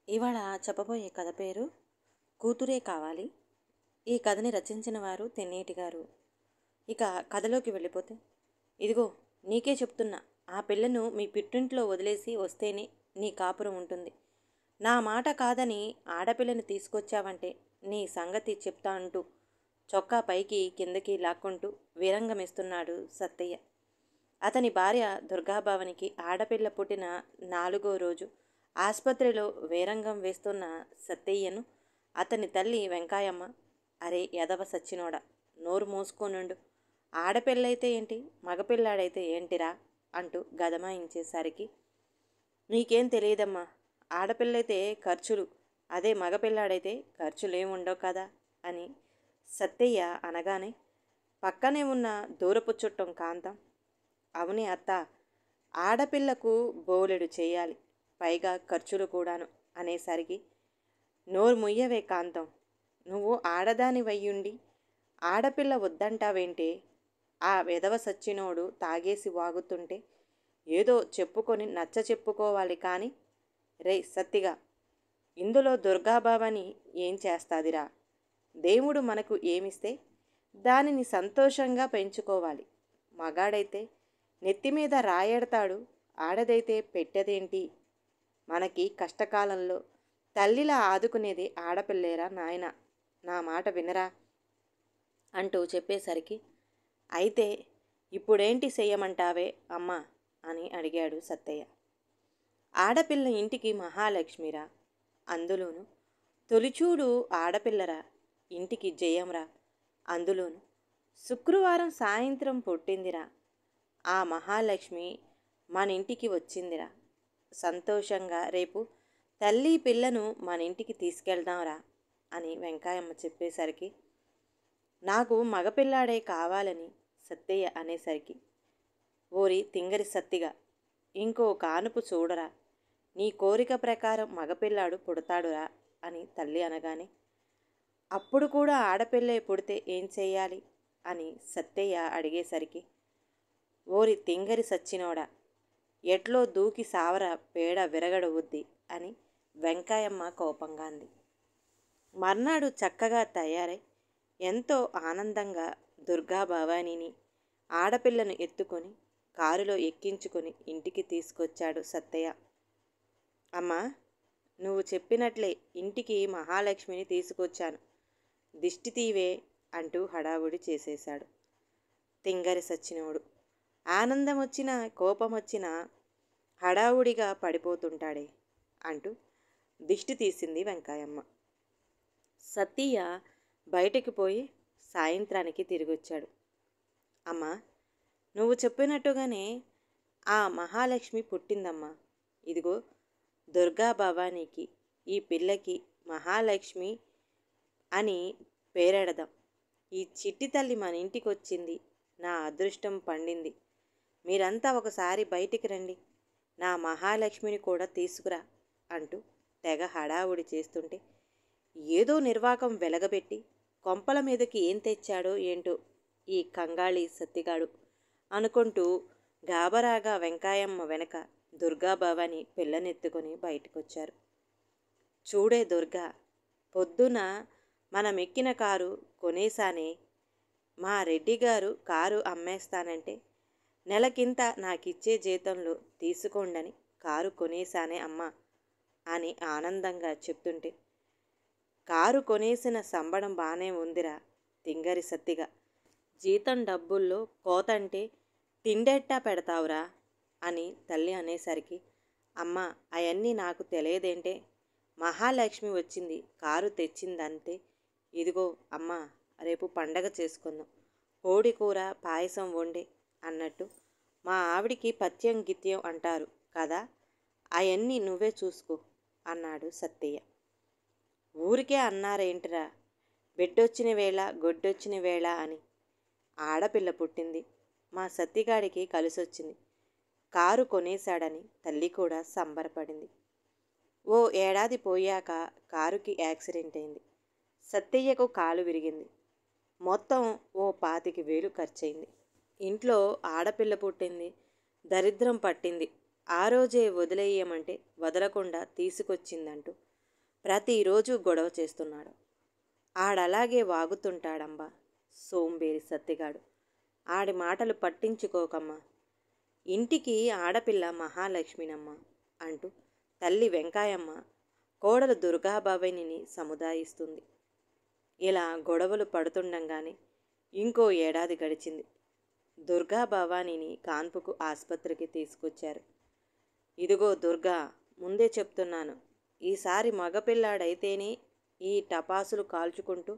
ఇవాళ చెప్పబోయే కథ పేరు కూతురే కావాలి. ఈ కథని రచించిన వారు తెన్నేటి గారు. ఇక కథలోకి వెళ్ళిపోతే, ఇదిగో నీకే చెప్తున్నా, ఆ పిల్లను మీ పిట్టింట్లో వదిలేసి వస్తేనే నీ కాపురం ఉంటుంది. నా మాట కాదని ఆడపిల్లని తీసుకొచ్చావంటే నీ సంగతి చెప్తా అంటూ చొక్కా పైకి కిందకి లాక్కుంటూ వీరంగమిస్తున్నాడు సత్తయ్య. అతని భార్య దుర్గాభవానికి ఆడపిల్ల పుట్టిన 4వ రోజు ఆసుపత్రిలో వీరంగం వేస్తున్న సత్తయ్యను అతని తల్లి వెంకాయమ్మ, అరే ఎదవ సచ్చినోడా, నోరు మూసుకోనుండు, ఆడపిల్లైతే ఏంటి మగపిల్లాడైతే ఏంటిరా అంటూ గదమాయించేసరికి, నీకేం తెలియదమ్మా, ఆడపిల్లైతే ఖర్చులు, అదే మగపిల్లాడైతే ఖర్చులేముండవు కదా అని సత్తయ్య అనగానే, పక్కనే ఉన్న దూరపు చుట్టం కాంతం, అవునే అత్త, ఆడపిల్లకు బోలెడు చేయాలి, పైగా ఖర్చులు కూడాను అనేసరికి, నోరు ముయ్యవే కాంతం, నువ్వు ఆడదాని వయ్యుండి ఆడపిల్ల వద్దంటావేంటే, ఆ వెధవ సచ్చినోడు తాగేసి వాగుతుంటే ఏదో చెప్పుకొని నచ్చ చెప్పుకోవాలి కానీ, రే సత్తిగా, ఇందులో దుర్గాబావని ఏం చేస్తాదిరా, దేవుడు మనకు ఏమిస్తే దానిని సంతోషంగా పెంచుకోవాలి, మగాడైతే నెత్తిమీద రాయెడతాడు, ఆడదైతే పెట్టదేంటి, మనకి కష్టకాలంలో తల్లిలా ఆదుకునేది ఆడపిల్లేరా నాయన, నా మాట వినరా అంటూ చెప్పేసరికి, అయితే ఇప్పుడేంటి చెయ్యమంటావే అమ్మా అని అడిగాడు సత్తయ్య. ఆడపిల్ల ఇంటికి మహాలక్ష్మిరా, అందులోను తొలిచూడు ఆడపిల్లరా, ఇంటికి జయంరా, అందులోను శుక్రవారం సాయంత్రం పుట్టిందిరా, ఆ మహాలక్ష్మి మన ఇంటికి వచ్చిందిరా, సంతోషంగా రేపు తల్లి పిల్లను మన ఇంటికి తీసుకెళ్దాంరా అని వెంకాయమ్మ చెప్పేసరికి, నాకు మగపిల్లాడే కావాలని సత్తయ్య అనేసరికి, ఓరి తింగరి సత్తిగా, ఇంకో కానుపు చూడరా, నీ కోరిక ప్రకారం మగపిల్లాడు పుడతాడురా అని తల్లి అనగానే, అప్పుడు కూడా ఆడపిల్లే పుడితే ఏం చెయ్యాలి అని సత్తయ్య అడిగేసరికి, ఓరి తింగరి సచ్చినోడా, ఎట్లో దూకి సావర పేడ విరగడవుద్ది అని వెంకాయమ్మ కోపంగా అంది. మర్నాడు చక్కగా తయారై ఎంతో ఆనందంగా దుర్గా భవానీని ఆడపిల్లను ఎత్తుకొని కారులో ఎక్కించుకొని ఇంటికి తీసుకొచ్చాడు సత్తయ్య. అమ్మా, నువ్వు చెప్పినట్లే ఇంటికి మహాలక్ష్మిని తీసుకొచ్చాను, దిష్టి తీవే అంటూ హడావుడి చేసేశాడు. తింగరి సచ్చినోడు, ఆనందం వచ్చినా కోపం వచ్చినా హడావుడిగా పడిపోతుంటాడే అంటూ దిష్టి తీసింది వెంకాయమ్మ. సత్తయ్య బయటికి పోయి సాయంత్రానికి తిరిగొచ్చాడు. అమ్మా, నువ్వు చెప్పినట్టుగానే ఆ మహాలక్ష్మి పుట్టిందమ్మా, ఇదిగో దుర్గా భవానీకి ఈ పిల్లకి మహాలక్ష్మి అని పేరెడదాం, ఈ చిట్టి తల్లి మన ఇంటికి వచ్చింది, నా అదృష్టం పండింది, మీరంతా ఒకసారి బయటికి రండి, నా మహాలక్ష్మిని కూడా తీసుకురా అంటూ తెగ హడావుడి చేస్తుంటే, ఏదో నిర్వాకం వెలగబెట్టి కొంపల మీదకి ఏం తెచ్చాడో ఏంటో ఈ కంగాళి సత్తిగాడు అనుకుంటూ గాబరాగా వెంకాయమ్మ వెనక దుర్గాభవాని పిల్లనెత్తుకొని బయటకొచ్చారు. చూడే దుర్గా, పొద్దున మనమెక్కిన కారు కొనేసానే, మా రెడ్డిగారు కారు అమ్మేస్తానంటే నెలకింత నాకిచ్చే జీతంలో తీసుకోండని కారు కొనేసానే అమ్మా అని ఆనందంగా చెప్తుంటే, కారు కొనేసిన సంబడం బాగానే ఉందిరా తింగరి సత్తిగా, జీతం డబ్బుల్లో కోతంటే తిండెట్టా పెడతావురా అని తల్లి అనేసరికి, అమ్మా అవన్నీ నాకు తెలియదేంటే, మహాలక్ష్మి వచ్చింది కారు తెచ్చిందంతే, ఇదిగో అమ్మా రేపు పండగ చేసుకుందాం, కోడి కూర పాయసం వండే అన్నట్టు మా ఆవిడికి పథ్యం గిత్యం అంటారు కదా, అవన్నీ నువ్వే చూసుకో అన్నాడు సత్తయ్య. ఊరికే అన్నారేంటిరా, బిడ్డొచ్చిన వేళ గొడ్డొచ్చిన వేళ అని, ఆడపిల్ల పుట్టింది, మా సత్తిగాడికి కలిసొచ్చింది, కారు కొనేశాడని తల్లి కూడా సంబరపడింది. ఓ ఏడాది పోయాక కారుకి యాక్సిడెంట్ అయింది, సత్తయ్యకు కాలు విరిగింది, మొత్తం ఓ 25,000 ఖర్చయింది. ఇంట్లో ఆడపిల్ల పుట్టింది, దరిద్రం పట్టింది, ఆ రోజే వదిలేయమంటే వదలకుండా తీసుకొచ్చిందంటూ ప్రతిరోజు గొడవ చేస్తున్నాడు. ఆడలాగే వాగుతుంటాడమ్మా సోంబేరి సత్తిగాడు. ఆడి మాటలు పట్టించుకోకమ్మా. ఇంటికి ఆడపిల్ల మహాలక్ష్మినమ్మ అంటూ తల్లి వెంకాయమ్మ కోడలు దుర్గాబాబాయిని సముదాయిస్తుంది. ఇలా గొడవలు పడుతుండగానే ఇంకో ఏడాది గడిచింది. దుర్గాబావానిని కాన్పుకు ఆసుపత్రికి తీసుకొచ్చారు. ఇదిగో దుర్గా, ముందే చెప్తున్నాను, ఈసారి మగపిల్లాడైతేనే ఈ టపాసులు కాల్చుకుంటూ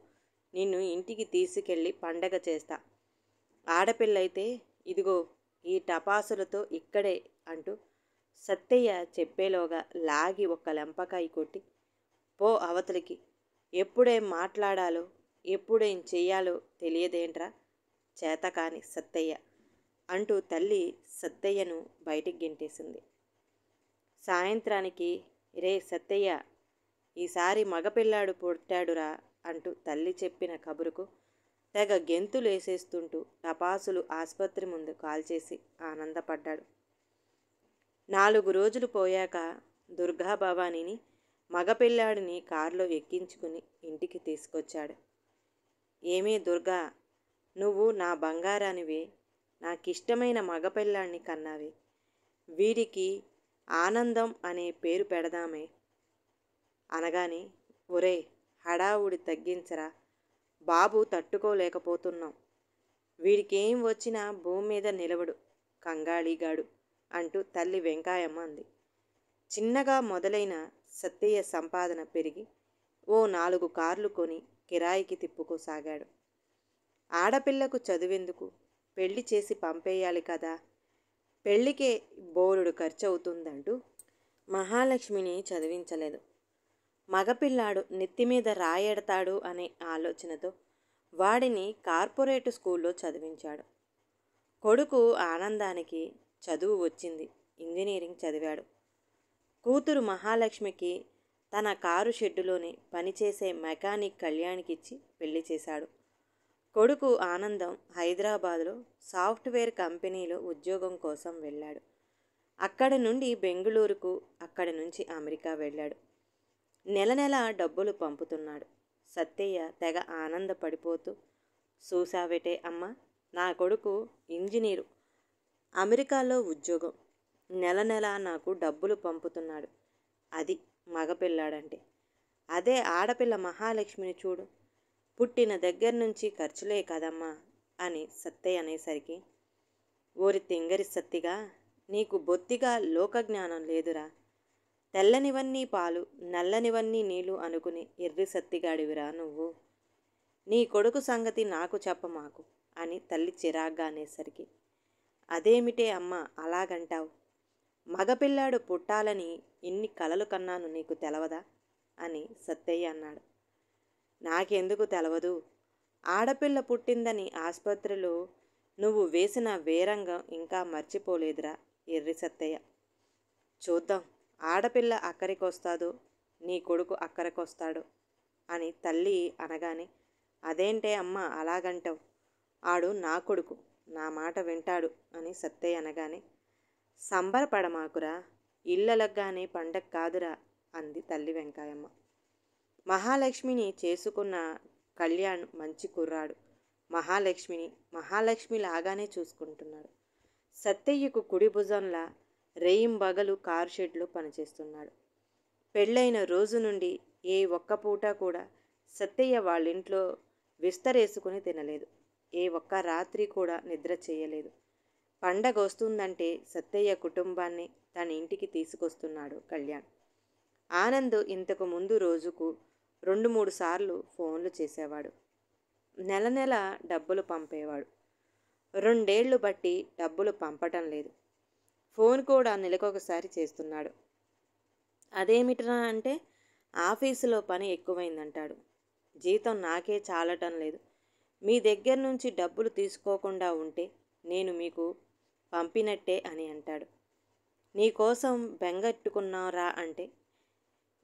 నిన్ను ఇంటికి తీసుకెళ్ళి పండగ చేస్తా. ఆడపిల్లయితే ఇదిగో ఈ టపాసులతో ఇక్కడే అంటూ సత్తయ్య చెప్పేలోగా లాగి ఒక్క లెంపకాయ కొట్టి, పో అవతలికి, ఎప్పుడేం మాట్లాడాలో ఎప్పుడేం చెయ్యాలో తెలియదేంట్రా చేతకాని సత్తయ్య అంటూ తల్లి సత్తయ్యను బయటికి గెంటేసింది. సాయంత్రానికి, రే సత్తయ్య, ఈసారి మగపిల్లాడు పుట్టాడురా అంటూ తల్లి చెప్పిన కబురుకు తెగ గెంతులేసేస్తుంటూ టపాసులు ఆసుపత్రి ముందు కాల్చేసి ఆనందపడ్డాడు. 4 రోజులు పోయాక దుర్గాభవానిని మగపిల్లాడిని కారులో ఎక్కించుకుని ఇంటికి తీసుకొచ్చాడు. ఏమీ దుర్గా, నువ్వు నా బంగారానివే, నాకిష్టమైన మగపిల్లాడిని కన్నావే, వీడికి ఆనందం అనే పేరు పెడదామే అనగానే, ఒరే హడావుడి తగ్గించరా బాబు, తట్టుకోలేకపోతున్నాం, వీడికేం వచ్చినా భూమి మీద నిలవడు కంగాళీగాడు అంటూ తల్లి వెంకాయమ్మ అంది. చిన్నగా మొదలైన సత్తయ్య సంపాదన పెరిగి ఓ 4 కార్లు కొని కిరాయికి తిప్పుకోసాగాడు. ఆడపిల్లకు చదువెందుకు, పెళ్లి చేసి పంపేయాలి కదా, పెళ్లికే బోలెడు ఖర్చు అవుతుందంటూ మహాలక్ష్మిని చదివించలేదు. మగపిల్లాడు నెత్తిమీద రాయెడతాడు అనే ఆలోచనతో వాడిని కార్పొరేట్ స్కూల్లో చదివించాడు. కొడుకు ఆనందానికి చదువు వచ్చింది, ఇంజనీరింగ్ చదివాడు. కూతురు మహాలక్ష్మికి తన కారు షెడ్డులోనే పనిచేసే మెకానిక్ కళ్యాణ్కిచ్చి పెళ్లి చేశాడు. కొడుకు ఆనందం హైదరాబాదులో సాఫ్ట్వేర్ కంపెనీలో ఉద్యోగం కోసం వెళ్ళాడు. అక్కడి నుండి బెంగుళూరుకు, అక్కడి నుంచి అమెరికా వెళ్ళాడు. నెల నెల డబ్బులు పంపుతున్నాడు. సత్తయ్య తెగ ఆనందపడిపోతూ, చూసావేటే అమ్మ, నా కొడుకు ఇంజనీరు, అమెరికాలో ఉద్యోగం, నెల నెల నాకు డబ్బులు పంపుతున్నాడు, అది మగపిల్లాడంటే. అదే ఆడపిల్ల మహాలక్ష్మిని చూడు, పుట్టిన దగ్గర నుంచి ఖర్చులే కదమ్మా అని సత్తయ్య అనేసరికి, ఓరి తింగరి సత్తిగా, నీకు బొత్తిగా లోకజ్ఞానం లేదురా, తెల్లనివన్నీ పాలు నల్లనివన్నీ నీళ్ళు అనుకుని ఎర్రి సత్తిగాడివిరా నువ్వు, నీ కొడుకు సంగతి నాకు చెప్పమాకు అని తల్లి చిరాగ్గా అనేసరికి, అదేమిటే అమ్మ అలాగంటావు, మగపిల్లాడు పుట్టాలని ఇన్ని కలలు కన్నాను నీకు తెలవదా అని సత్తయ్య అన్నాడు. నాకెందుకు తెలవదు, ఆడపిల్ల పుట్టిందని ఆసుపత్రిలో నువ్వు వేసిన వేరంగం ఇంకా మర్చిపోలేదురా ఎర్రి సత్తయ్య. చూద్దాం ఆడపిల్ల అక్కరికొస్తాదో నీ కొడుకు అక్కరికొస్తాడో అని తల్లి అనగానే, అదేంటే అమ్మ అలాగంటావు, ఆడు నా కొడుకు, నా మాట వింటాడు అని సత్తయ్య అనగానే, సంబరపడమాకురా, ఇళ్ళలగ్గానే పండగ కాదురా అంది తల్లి వెంకాయమ్మ. మహాలక్ష్మిని చేసుకున్న కళ్యాణ్ మంచి కుర్రాడు. మహాలక్ష్మి లాగానే చూసుకుంటున్నాడు. సత్తయ్యకు కుడి భుజంలా రేయింబగలు కారు షెడ్లో పనిచేస్తున్నాడు. పెళ్ళైన రోజు నుండి ఏ ఒక్క పూట కూడా సత్తయ్య వాళ్ళింట్లో విస్తరేసుకుని తినలేదు. ఏ ఒక్క రాత్రి కూడా నిద్ర చేయలేదు. పండగ వస్తుందంటే సత్తయ్య కుటుంబాన్ని తన ఇంటికి తీసుకొస్తున్నాడు కళ్యాణ్. ఆనంద్ ఇంతకు ముందు రోజుకు 2-3 సార్లు ఫోన్లు చేసేవాడు. నెల నెల డబ్బులు పంపేవాడు. 2 ఏళ్ళు బట్టి డబ్బులు పంపటం లేదు. ఫోన్ కూడా నెలకొకసారి చేస్తున్నాడు. అదేమిట్రా అంటే, ఆఫీసులో పని ఎక్కువైందంటాడు. జీతం నాకే చాలటం లేదు, మీ దగ్గర నుంచి డబ్బులు తీసుకోకుండా ఉంటే నేను మీకు పంపినట్టే అని అంటాడు. నీకోసం బెంగెట్టుకున్నారా అంటే,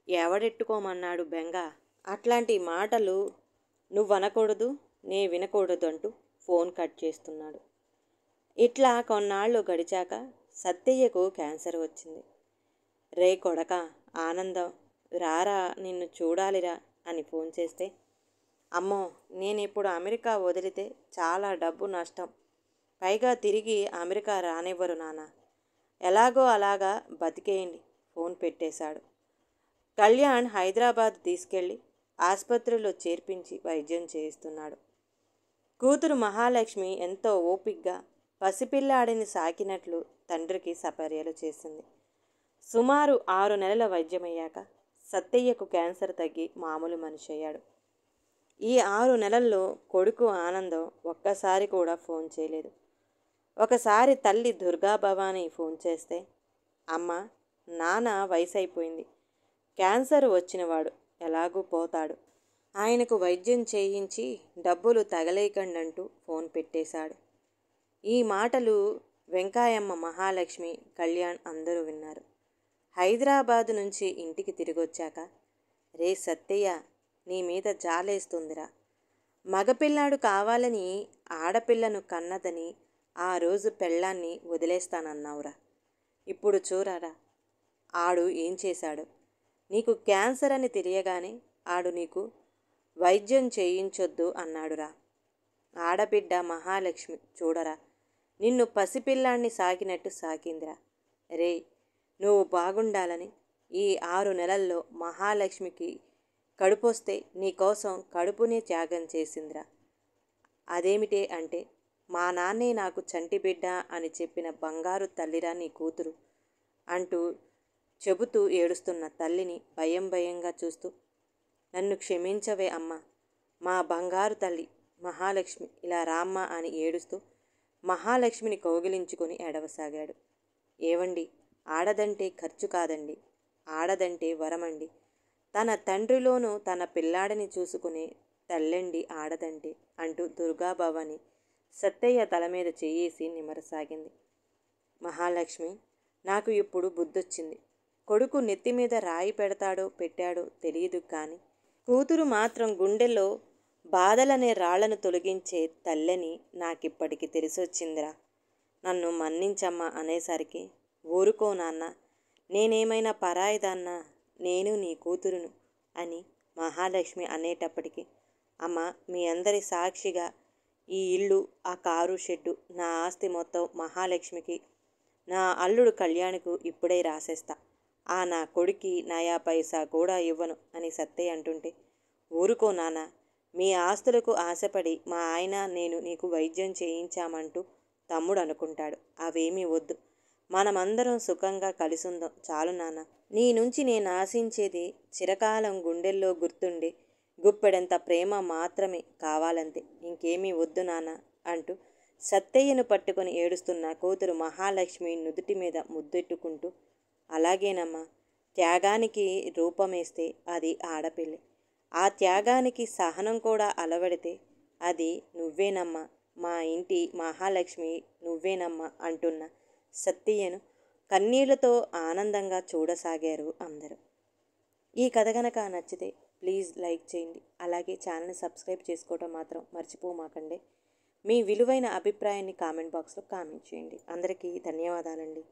ఎవడెట్టుకోమన్నాడు బెంగ, అట్లాంటి మాటలు నువ్వనకూడదు, నే వినకూడదు అంటూ ఫోన్ కట్ చేస్తున్నాడు. ఇట్లా కొన్నాళ్ళు గడిచాక సత్తయ్యకు క్యాన్సర్ వచ్చింది. రే కొడక ఆనందం, రారా నిన్ను చూడాలిరా అని ఫోన్ చేస్తే, అమ్మో నేనిప్పుడు అమెరికా వదిలితే చాలా డబ్బు నష్టం, పైగా తిరిగి అమెరికా రానివ్వరు నాన్న, ఎలాగో అలాగా బతికేయండి ఫోన్ పెట్టేశాడు. కళ్యాణ్ హైదరాబాద్ తీసుకెళ్ళి ఆసుపత్రిలో చేర్పించి వైద్యం చేయిస్తున్నాడు. కూతురు మహాలక్ష్మి ఎంతో ఓపిగ్గా పసిపిల్లాడిని సాకినట్లు తండ్రికి సపర్యలు చేసింది. సుమారు 6 నెలల వైద్యమయ్యాక సత్తయ్యకు క్యాన్సర్ తగ్గి మామూలు మనిషి అయ్యాడు. ఈ 6 నెలల్లో కొడుకు ఆనందం ఒక్కసారి కూడా ఫోన్ చేయలేదు. ఒకసారి తల్లి దుర్గాభవాని ఫోన్ చేస్తే, అమ్మ నాన్న వయసు అయిపోయింది, క్యాన్సర్ వచ్చినవాడు ఎలాగూ పోతాడు, ఆయనకు వైద్యం చేయించి డబ్బులు తగలేయకండంటూ ఫోన్ పెట్టేశాడు. ఈ మాటలు వెంకాయమ్మ, మహాలక్ష్మి, కళ్యాణ్ అందరూ విన్నారు. హైదరాబాదు నుంచి ఇంటికి తిరిగొచ్చాక, రే సత్తయ్య నీ మీద జాలేస్తుందిరా, మగపిల్లాడు కావాలని ఆడపిల్లను కన్నదని ఆ రోజు పెళ్ళాన్ని వదిలేస్తానన్నావురా, ఇప్పుడు చూరారా ఆడు ఏం చేశాడు, నీకు క్యాన్సర్ అని తెలియగానే ఆడు నీకు వైద్యం చేయించొద్దు అన్నాడురా. ఆడబిడ్డ మహాలక్ష్మి చూడరా నిన్ను పసిపిల్లాన్ని సాకినట్టు సాకిందిరా. రే నువ్వు బాగుండాలని ఈ 6 నెలల్లో మహాలక్ష్మికి కడుపొస్తే నీకోసం కడుపునే త్యాగం చేసిందిరా. అదేమిటే అంటే, మా నాన్నే నాకు చంటి బిడ్డ అని చెప్పిన బంగారు తల్లిరా నీ కూతురు అంటూ చెబుతూ ఏడుస్తున్న తల్లిని భయం భయంగా చూస్తూ, నన్ను క్షమించవే అమ్మ, మా బంగారు తల్లి మహాలక్ష్మి ఇలా రామ్మ అని ఏడుస్తూ మహాలక్ష్మిని కౌగిలించుకొని ఏడవసాగాడు. ఏవండి, ఆడదంటే ఖర్చు కాదండి, ఆడదంటే వరమండి, తన తండ్రిలోనూ తన పిల్లాడిని చూసుకునే తల్లండి ఆడదంటే అంటూ దుర్గాభవాని సత్తయ్య తల మీద చేయేసి నిమరసాగింది. మహాలక్ష్మి, నాకు ఇప్పుడు బుద్ధొచ్చింది. కొడుకు నెత్తి మీద రాయి పెట్టాడో తెలియదు కానీ కూతురు మాత్రం గుండెల్లో బాధలనే రాళ్లను తొలగించే తల్లని నాకిప్పటికి తెలిసొచ్చిందిరా. నన్ను మన్నించమ్మా అనేసరికి, ఊరుకో నాన్న, నేనేమైనా పరాయిదాన్నా, నేను నీ కూతురును అని మహాలక్ష్మి అనేటప్పటికీ, అమ్మ మీ అందరి సాక్షిగా ఈ ఇల్లు, ఆ కారు షెడ్డు, నా ఆస్తి మొత్తం మహాలక్ష్మికి, నా అల్లుడు కళ్యాణ్కు ఇప్పుడే రాసేస్తా, ఆ నా కొడుక్కి నయా పైసా కూడా ఇవ్వను అని సత్తయ్య అంటుంటే, ఊరుకో నాన్న, మీ ఆస్తులకు ఆశపడి మా ఆయన నేను నీకు వైద్యం చేయించామంటూ తమ్ముడు అనుకుంటాడు, అవేమీ వద్దు, మనమందరం సుఖంగా కలిసుందాం చాలు నాన్న, నీ నుంచి నేను ఆశించేది చిరకాలం గుండెల్లో గుర్తుండే గుప్పెడంత ప్రేమ మాత్రమే కావాలంతే, ఇంకేమీ వద్దు నాన్న అంటూ సత్తయ్యను పట్టుకొని ఏడుస్తున్న కూతురు మహాలక్ష్మి నుదుటి మీద ముద్దెట్టుకుంటూ, అలాగేనమ్మా, త్యాగానికి రూపమేస్తే అది ఆడపిల్లే, ఆ త్యాగానికి సహనం కూడా అలవడితే అది నువ్వేనమ్మా, మా ఇంటి మహాలక్ష్మి నువ్వేనమ్మా అంటున్న సత్తయ్యను కన్నీళ్లతో ఆనందంగా చూడసాగారు అందరూ. ఈ కథ కనుక నచ్చితే ప్లీజ్ లైక్ చేయండి, అలాగే ఛానల్ని సబ్స్క్రైబ్ చేసుకోవడం మాత్రం మర్చిపోమాకండి. మీ విలువైన అభిప్రాయాన్ని కామెంట్ బాక్స్లో కామెంట్ చేయండి. అందరికీ ధన్యవాదాలండి.